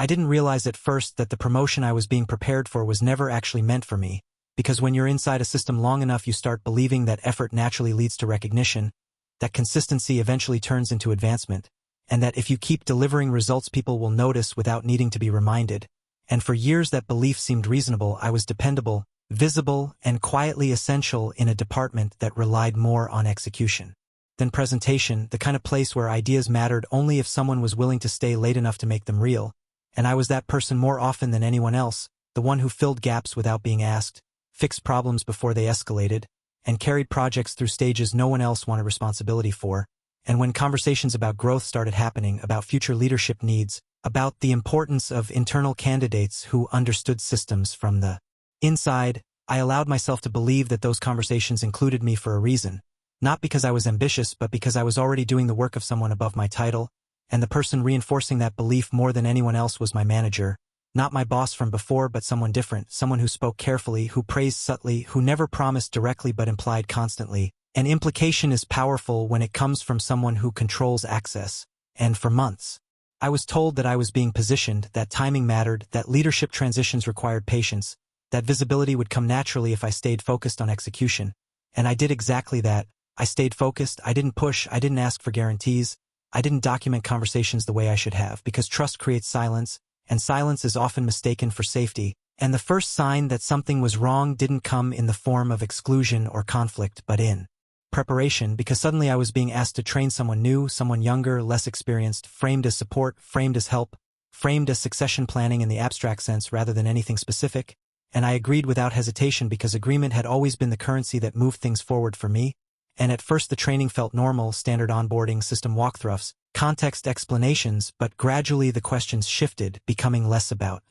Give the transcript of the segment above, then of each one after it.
I didn't realize at first that the promotion I was being prepared for was never actually meant for me, because when you're inside a system long enough you start believing that effort naturally leads to recognition, that consistency eventually turns into advancement, and that if you keep delivering results people will notice without needing to be reminded. And for years that belief seemed reasonable. I was dependable, visible, and quietly essential in a department that relied more on execution than presentation, the kind of place where ideas mattered only if someone was willing to stay late enough to make them real. And I was that person more often than anyone else, the one who filled gaps without being asked, fixed problems before they escalated, and carried projects through stages no one else wanted responsibility for. And when conversations about growth started happening, about future leadership needs, about the importance of internal candidates who understood systems from the inside, I allowed myself to believe that those conversations included me for a reason, not because I was ambitious but because I was already doing the work of someone above my title, and the person reinforcing that belief more than anyone else was my manager, not my boss from before but someone different, someone who spoke carefully, who praised subtly, who never promised directly but implied constantly. An implication is powerful when it comes from someone who controls access, and for months, I was told that I was being positioned, that timing mattered, that leadership transitions required patience, that visibility would come naturally if I stayed focused on execution. And I did exactly that. I stayed focused, I didn't push, I didn't ask for guarantees, I didn't document conversations the way I should have, because trust creates silence, and silence is often mistaken for safety. And the first sign that something was wrong didn't come in the form of exclusion or conflict, but in preparation, because suddenly I was being asked to train someone new, someone younger, less experienced, framed as support, framed as help, framed as succession planning in the abstract sense rather than anything specific. And I agreed without hesitation because agreement had always been the currency that moved things forward for me. And at first the training felt normal, standard onboarding, system walkthroughs, context explanations, but gradually the questions shifted, becoming less about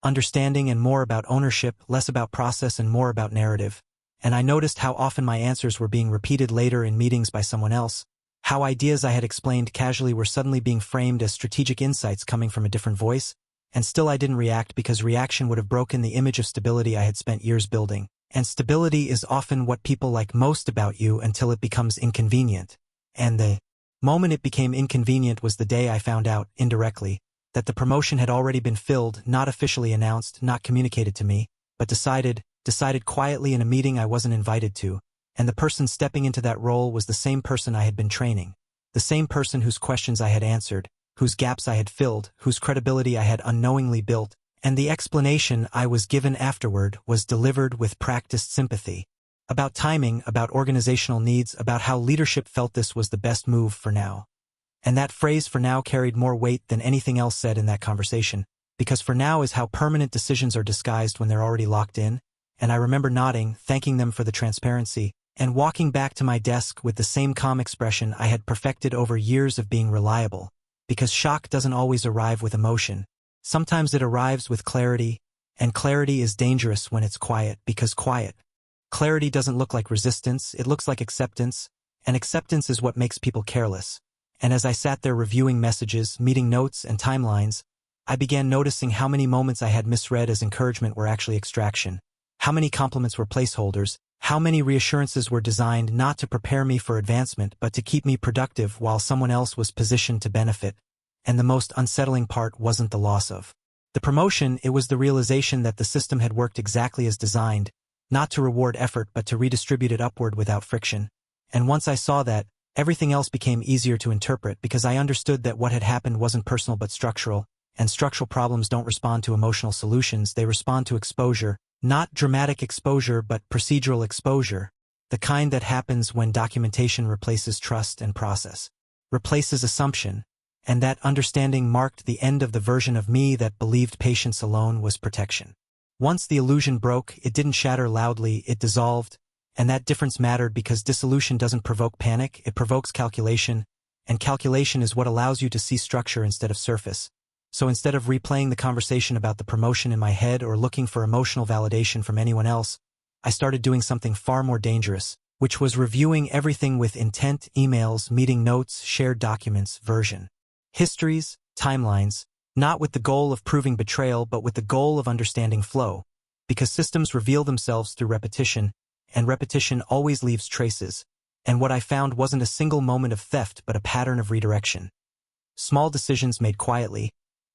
understanding and more about ownership, less about process and more about narrative. And I noticed how often my answers were being repeated later in meetings by someone else, how ideas I had explained casually were suddenly being framed as strategic insights coming from a different voice, and still I didn't react because reaction would have broken the image of stability I had spent years building. And stability is often what people like most about you until it becomes inconvenient. And the moment it became inconvenient was the day I found out, indirectly, that the promotion had already been filled, not officially announced, not communicated to me, but decided quietly in a meeting I wasn't invited to, and the person stepping into that role was the same person I had been training, the same person whose questions I had answered, whose gaps I had filled, whose credibility I had unknowingly built, and the explanation I was given afterward was delivered with practiced sympathy. About timing, about organizational needs, about how leadership felt this was the best move for now. And that phrase "for now" carried more weight than anything else said in that conversation, because for now is how permanent decisions are disguised when they're already locked in. And I remember nodding, thanking them for the transparency, and walking back to my desk with the same calm expression I had perfected over years of being reliable. Because shock doesn't always arrive with emotion. Sometimes it arrives with clarity, and clarity is dangerous when it's quiet, because clarity doesn't look like resistance, it looks like acceptance, and acceptance is what makes people careless. And as I sat there reviewing messages, meeting notes, and timelines, I began noticing how many moments I had misread as encouragement were actually extraction. How many compliments were placeholders, how many reassurances were designed not to prepare me for advancement but to keep me productive while someone else was positioned to benefit. And the most unsettling part wasn't the loss of the promotion, it was the realization that the system had worked exactly as designed, not to reward effort but to redistribute it upward without friction. And once I saw that, everything else became easier to interpret because I understood that what had happened wasn't personal but structural, and structural problems don't respond to emotional solutions, they respond to exposure. Not dramatic exposure but procedural exposure, the kind that happens when documentation replaces trust and process replaces assumption, and that understanding marked the end of the version of me that believed patience alone was protection. Once the illusion broke, it didn't shatter loudly, it dissolved, and that difference mattered because dissolution doesn't provoke panic, it provokes calculation, and calculation is what allows you to see structure instead of surface. So instead of replaying the conversation about the promotion in my head or looking for emotional validation from anyone else, I started doing something far more dangerous, which was reviewing everything with intent: emails, meeting notes, shared documents, version histories, timelines, not with the goal of proving betrayal but with the goal of understanding flow, because systems reveal themselves through repetition, and repetition always leaves traces, and what I found wasn't a single moment of theft but a pattern of redirection. Small decisions made quietly,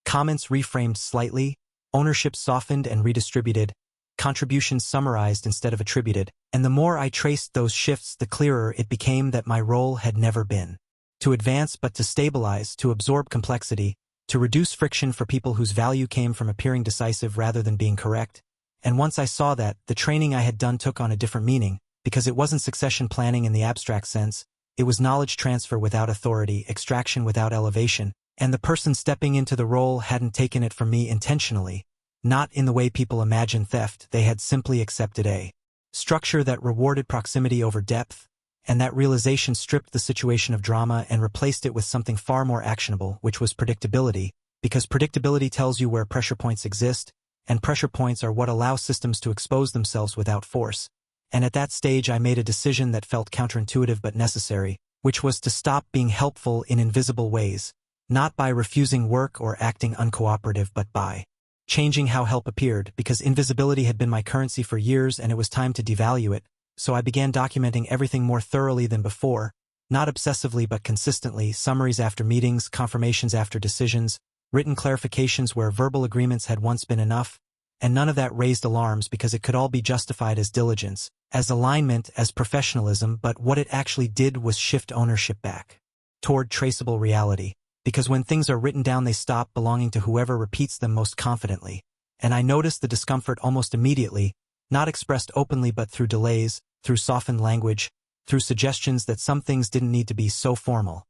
Comments reframed slightly, ownership softened and redistributed, contributions summarized instead of attributed, and the more I traced those shifts, the clearer it became that my role had never been to advance but to stabilize, to absorb complexity, to reduce friction for people whose value came from appearing decisive rather than being correct. And once I saw that, the training I had done took on a different meaning, because it wasn't succession planning in the abstract sense, it was knowledge transfer without authority, extraction without elevation, and the person stepping into the role hadn't taken it from me intentionally. Not in the way people imagine theft, they had simply accepted a structure that rewarded proximity over depth, and that realization stripped the situation of drama and replaced it with something far more actionable, which was predictability, because predictability tells you where pressure points exist, and pressure points are what allow systems to expose themselves without force. And at that stage I made a decision that felt counterintuitive but necessary, which was to stop being helpful in invisible ways, not by refusing work or acting uncooperative but by changing how help appeared, because invisibility had been my currency for years and it was time to devalue it. So I began documenting everything more thoroughly than before, not obsessively but consistently, summaries after meetings, confirmations after decisions, written clarifications where verbal agreements had once been enough, and none of that raised alarms because it could all be justified as diligence, as alignment, as professionalism, but what it actually did was shift ownership back toward traceable reality, because when things are written down they stop belonging to whoever repeats them most confidently, and I noticed the discomfort almost immediately, not expressed openly but through delays, through softened language, through suggestions that some things didn't need to be so formal,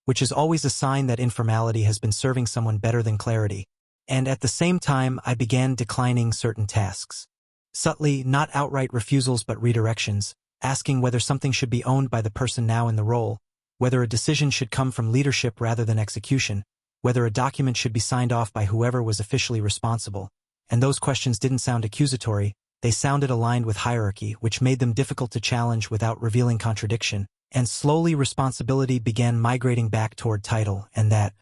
which is always a sign that informality has been serving someone better than clarity. And at the same time I began declining certain tasks. Subtly, not outright refusals but redirections, asking whether something should be owned by the person now in the role, whether a decision should come from leadership rather than execution, whether a document should be signed off by whoever was officially responsible. And those questions didn't sound accusatory, they sounded aligned with hierarchy, which made them difficult to challenge without revealing contradiction, and slowly responsibility began migrating back toward title, and that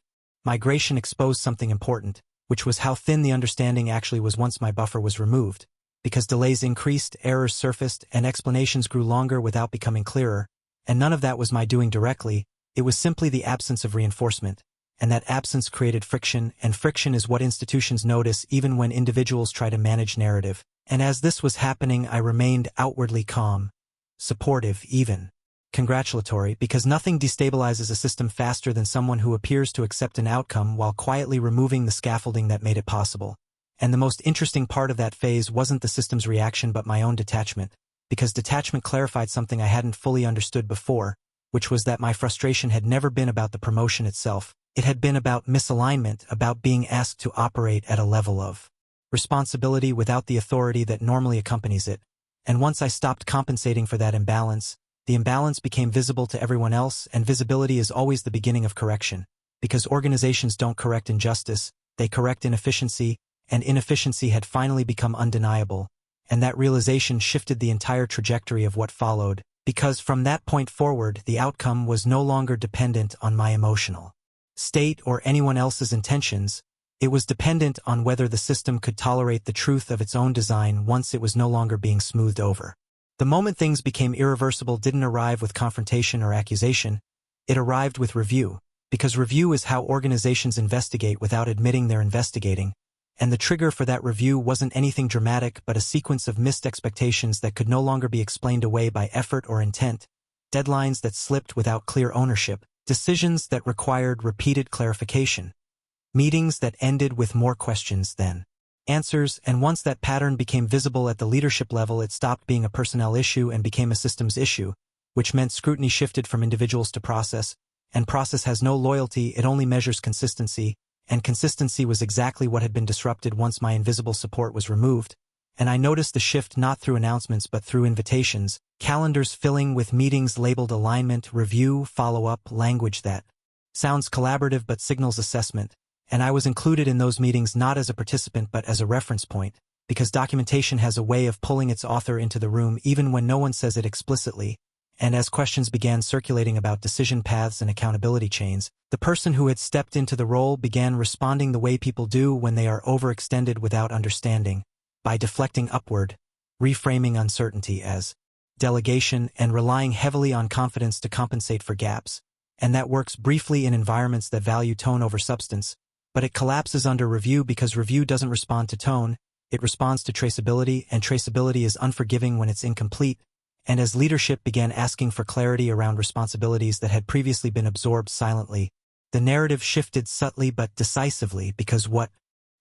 migration exposed something important, which was how thin the understanding actually was once my buffer was removed, because delays increased, errors surfaced, and explanations grew longer without becoming clearer, and none of that was my doing directly, it was simply the absence of reinforcement, and that absence created friction, and friction is what institutions notice even when individuals try to manage narrative. And as this was happening I remained outwardly calm, supportive even, congratulatory, because nothing destabilizes a system faster than someone who appears to accept an outcome while quietly removing the scaffolding that made it possible. And the most interesting part of that phase wasn't the system's reaction but my own detachment, because detachment clarified something I hadn't fully understood before, which was that my frustration had never been about the promotion itself. It had been about misalignment, about being asked to operate at a level of responsibility without the authority that normally accompanies it. And once I stopped compensating for that imbalance, the imbalance became visible to everyone else, and visibility is always the beginning of correction, because organizations don't correct injustice, they correct inefficiency, and inefficiency had finally become undeniable, and that realization shifted the entire trajectory of what followed, because from that point forward the outcome was no longer dependent on my emotional state or anyone else's intentions. It was dependent on whether the system could tolerate the truth of its own design once it was no longer being smoothed over. The moment things became irreversible didn't arrive with confrontation or accusation, it arrived with review, because review is how organizations investigate without admitting they're investigating, and the trigger for that review wasn't anything dramatic but a sequence of missed expectations that could no longer be explained away by effort or intent, deadlines that slipped without clear ownership, decisions that required repeated clarification, meetings that ended with more questions than answers, and once that pattern became visible at the leadership level it stopped being a personnel issue and became a systems issue, which meant scrutiny shifted from individuals to process, and process has no loyalty, it only measures consistency, and consistency was exactly what had been disrupted once my invisible support was removed, and I noticed the shift not through announcements but through invitations, calendars filling with meetings labeled alignment, review, follow-up, language that sounds collaborative but signals assessment, and I was included in those meetings not as a participant but as a reference point, because documentation has a way of pulling its author into the room even when no one says it explicitly, and as questions began circulating about decision paths and accountability chains, the person who had stepped into the role began responding the way people do when they are overextended without understanding, by deflecting upward, reframing uncertainty as delegation, and relying heavily on confidence to compensate for gaps, and that works briefly in environments that value tone over substance, but it collapses under review because review doesn't respond to tone, it responds to traceability, and traceability is unforgiving when it's incomplete. And as leadership began asking for clarity around responsibilities that had previously been absorbed silently, the narrative shifted subtly but decisively because what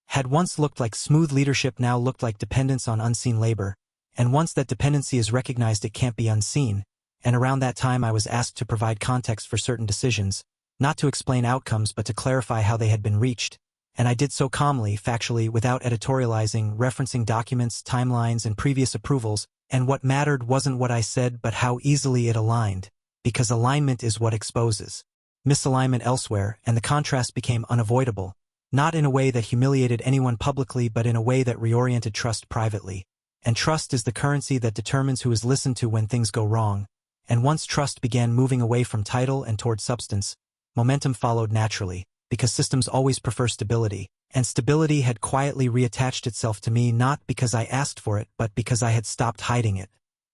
had once looked like smooth leadership now looked like dependence on unseen labor, and once that dependency is recognized it can't be unseen, and around that time I was asked to provide context for certain decisions, not to explain outcomes but to clarify how they had been reached, and I did so calmly, factually, without editorializing, referencing documents, timelines, and previous approvals, and what mattered wasn't what I said but how easily it aligned, because alignment is what exposes misalignment elsewhere, and the contrast became unavoidable, not in a way that humiliated anyone publicly but in a way that reoriented trust privately. And trust is the currency that determines who is listened to when things go wrong, and once trust began moving away from title and toward substance, momentum followed naturally, because systems always prefer stability, and stability had quietly reattached itself to me not because I asked for it but because I had stopped hiding it.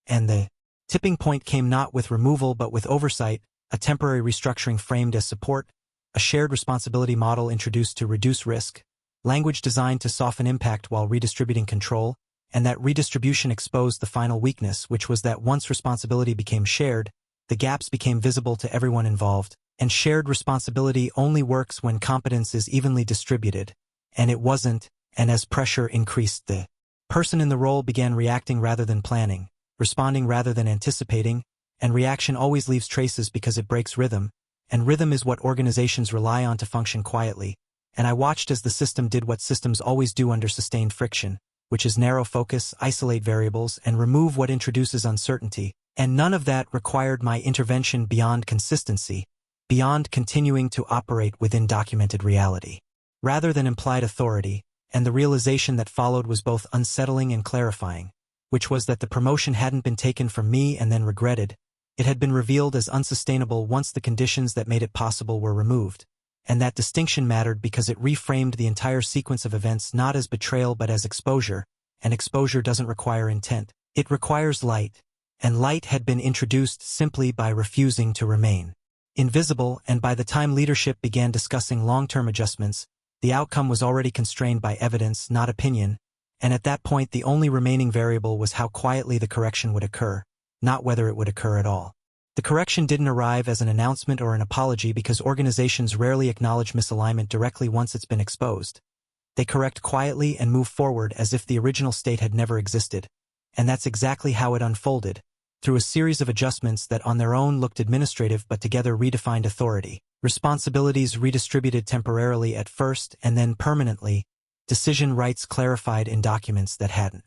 And the tipping point came not with removal but with oversight, a temporary restructuring framed as support, a shared responsibility model introduced to reduce risk, language designed to soften impact while redistributing control, and that redistribution exposed the final weakness, which was that once responsibility became shared, the gaps became visible to everyone involved, and shared responsibility only works when competence is evenly distributed, and it wasn't, and as pressure increased the person in the role began reacting rather than planning, responding rather than anticipating, and reaction always leaves traces because it breaks rhythm, and rhythm is what organizations rely on to function quietly, and I watched as the system did what systems always do under sustained friction, which is narrow focus, isolate variables, and remove what introduces uncertainty, and none of that required my intervention beyond consistency, beyond continuing to operate within documented reality, rather than implied authority, and the realization that followed was both unsettling and clarifying, which was that the promotion hadn't been taken from me and then regretted, it had been revealed as unsustainable once the conditions that made it possible were removed, and that distinction mattered because it reframed the entire sequence of events not as betrayal but as exposure, and exposure doesn't require intent, it requires light, and light had been introduced simply by refusing to remain invisible, and by the time leadership began discussing long-term adjustments, the outcome was already constrained by evidence, not opinion, and at that point the only remaining variable was how quietly the correction would occur, not whether it would occur at all. The correction didn't arrive as an announcement or an apology because organizations rarely acknowledge misalignment directly once it's been exposed. They correct quietly and move forward as if the original state had never existed, and that's exactly how it unfolded, through a series of adjustments that on their own looked administrative but together redefined authority, responsibilities redistributed temporarily at first and then permanently, decision rights clarified in documents that hadn't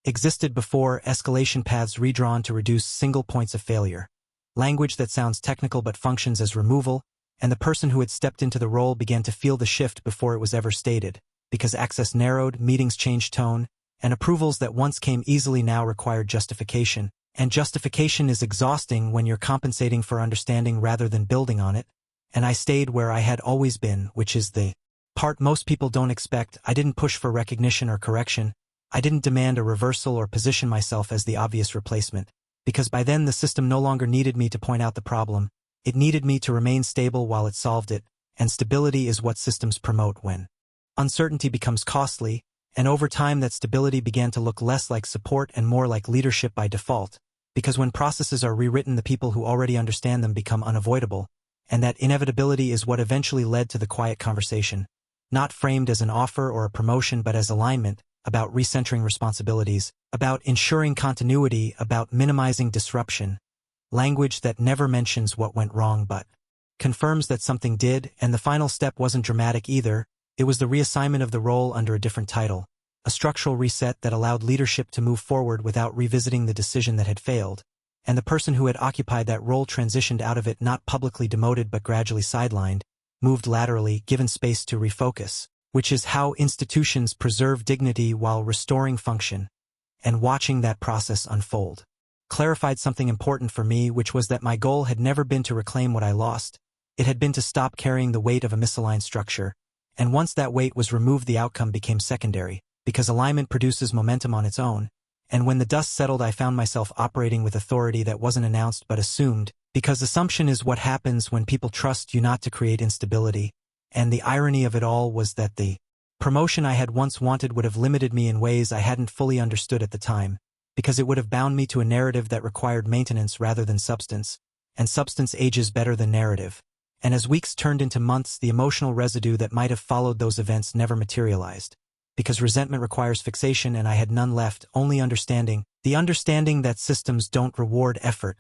existed before, escalation paths redrawn to reduce single points of failure, language that sounds technical but functions as removal, and the person who had stepped into the role began to feel the shift before it was ever stated, because access narrowed, meetings changed tone, and approvals that once came easily now required justification, and justification is exhausting when you're compensating for understanding rather than building on it, and I stayed where I had always been, which is the part most people don't expect. I didn't push for recognition or correction, I didn't demand a reversal or position myself as the obvious replacement, because by then the system no longer needed me to point out the problem, it needed me to remain stable while it solved it, and stability is what systems promote when uncertainty becomes costly, and over time that stability began to look less like support and more like leadership by default, because when processes are rewritten the people who already understand them become unavoidable, and that inevitability is what eventually led to the quiet conversation, not framed as an offer or a promotion but as alignment, about recentering responsibilities, about ensuring continuity, about minimizing disruption, language that never mentions what went wrong but confirms that something did, and the final step wasn't dramatic either, it was the reassignment of the role under a different title, a structural reset that allowed leadership to move forward without revisiting the decision that had failed, and the person who had occupied that role transitioned out of it not publicly demoted but gradually sidelined, moved laterally, given space to refocus, which is how institutions preserve dignity while restoring function, and watching that process unfold clarified something important for me, which was that my goal had never been to reclaim what I lost, it had been to stop carrying the weight of a misaligned structure, and once that weight was removed the outcome became secondary, because alignment produces momentum on its own, and when the dust settled I found myself operating with authority that wasn't announced but assumed, because assumption is what happens when people trust you not to create instability, And the irony of it all was that the promotion I had once wanted would have limited me in ways I hadn't fully understood at the time, because it would have bound me to a narrative that required maintenance rather than substance, and substance ages better than narrative. And as weeks turned into months, the emotional residue that might have followed those events never materialized, because resentment requires fixation and I had none left, only understanding, the understanding that systems don't reward effort,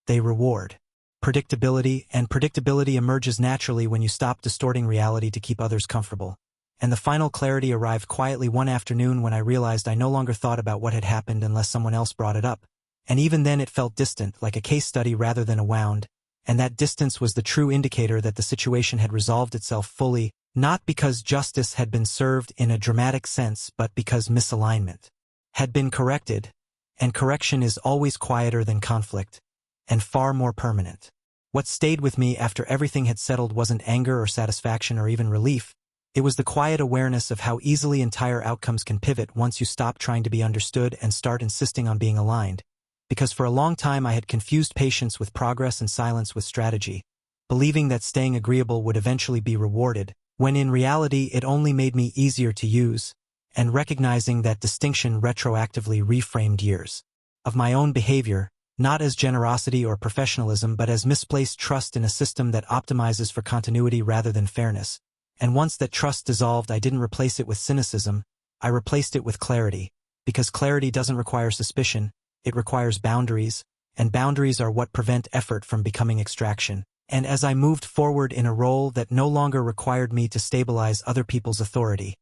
they reward predictability, and predictability emerges naturally when you stop distorting reality to keep others comfortable. And the final clarity arrived quietly one afternoon when I realized I no longer thought about what had happened unless someone else brought it up. And even then it felt distant, like a case study rather than a wound, and that distance was the true indicator that the situation had resolved itself fully, not because justice had been served in a dramatic sense, but because misalignment had been corrected, and correction is always quieter than conflict, and far more permanent. What stayed with me after everything had settled wasn't anger or satisfaction or even relief. It was the quiet awareness of how easily entire outcomes can pivot once you stop trying to be understood and start insisting on being aligned. Because for a long time I had confused patience with progress and silence with strategy, believing that staying agreeable would eventually be rewarded, when in reality it only made me easier to use, and recognizing that distinction retroactively reframed years of my own behavior, not as generosity or professionalism but as misplaced trust in a system that optimizes for continuity rather than fairness. And once that trust dissolved, I didn't replace it with cynicism, I replaced it with clarity, because clarity doesn't require suspicion, it requires boundaries, and boundaries are what prevent effort from becoming extraction. And as I moved forward in a role that no longer required me to stabilize other people's authority,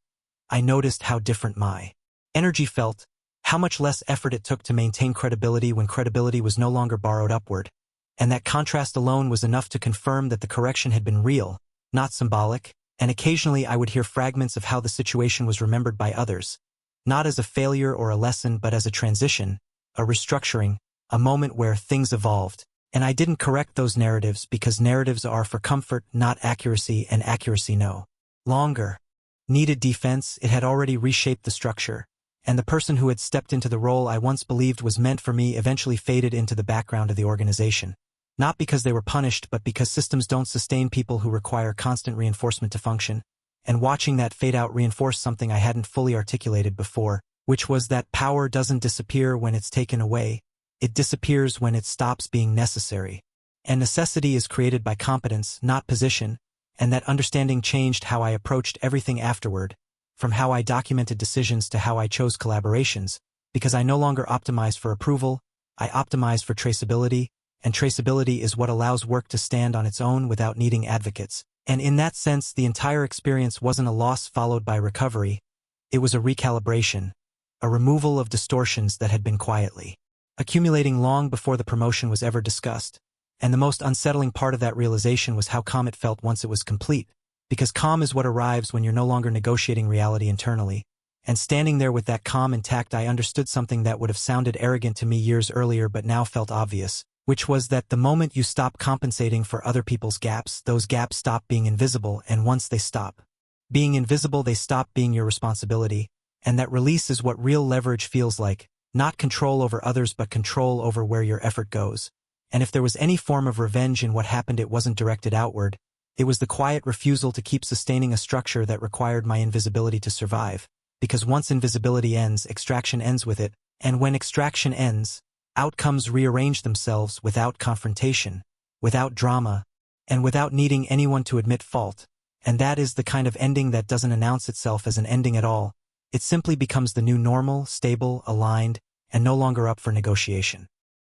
I noticed how different my energy felt, how much less effort it took to maintain credibility when credibility was no longer borrowed upward. And that contrast alone was enough to confirm that the correction had been real, not symbolic, and occasionally I would hear fragments of how the situation was remembered by others, not as a failure or a lesson but as a transition, a restructuring, a moment where things evolved. And I didn't correct those narratives because narratives are for comfort, not accuracy, and accuracy no longer needed defense. It had already reshaped the structure, and the person who had stepped into the role I once believed was meant for me eventually faded into the background of the organization. Not because they were punished, but because systems don't sustain people who require constant reinforcement to function. And watching that fade out reinforced something I hadn't fully articulated before, which was that power doesn't disappear when it's taken away, it disappears when it stops being necessary. And necessity is created by competence, not position, and that understanding changed how I approached everything afterward, from how I documented decisions to how I chose collaborations, because I no longer optimized for approval, I optimized for traceability, and traceability is what allows work to stand on its own without needing advocates. And in that sense, the entire experience wasn't a loss followed by recovery, it was a recalibration, a removal of distortions that had been quietly accumulating long before the promotion was ever discussed. And the most unsettling part of that realization was how calm it felt once it was complete, because calm is what arrives when you're no longer negotiating reality internally. And standing there with that calm intact, I understood something that would have sounded arrogant to me years earlier but now felt obvious, which was that the moment you stop compensating for other people's gaps, those gaps stop being invisible, and once they stop being invisible, they stop being your responsibility. And that release is what real leverage feels like, not control over others but control over where your effort goes. And if there was any form of revenge in what happened, it wasn't directed outward. It was the quiet refusal to keep sustaining a structure that required my invisibility to survive. Because once invisibility ends, extraction ends with it, and when extraction ends, outcomes rearrange themselves without confrontation, without drama, and without needing anyone to admit fault. And that is the kind of ending that doesn't announce itself as an ending at all. It simply becomes the new normal, stable, aligned, and no longer up for negotiation.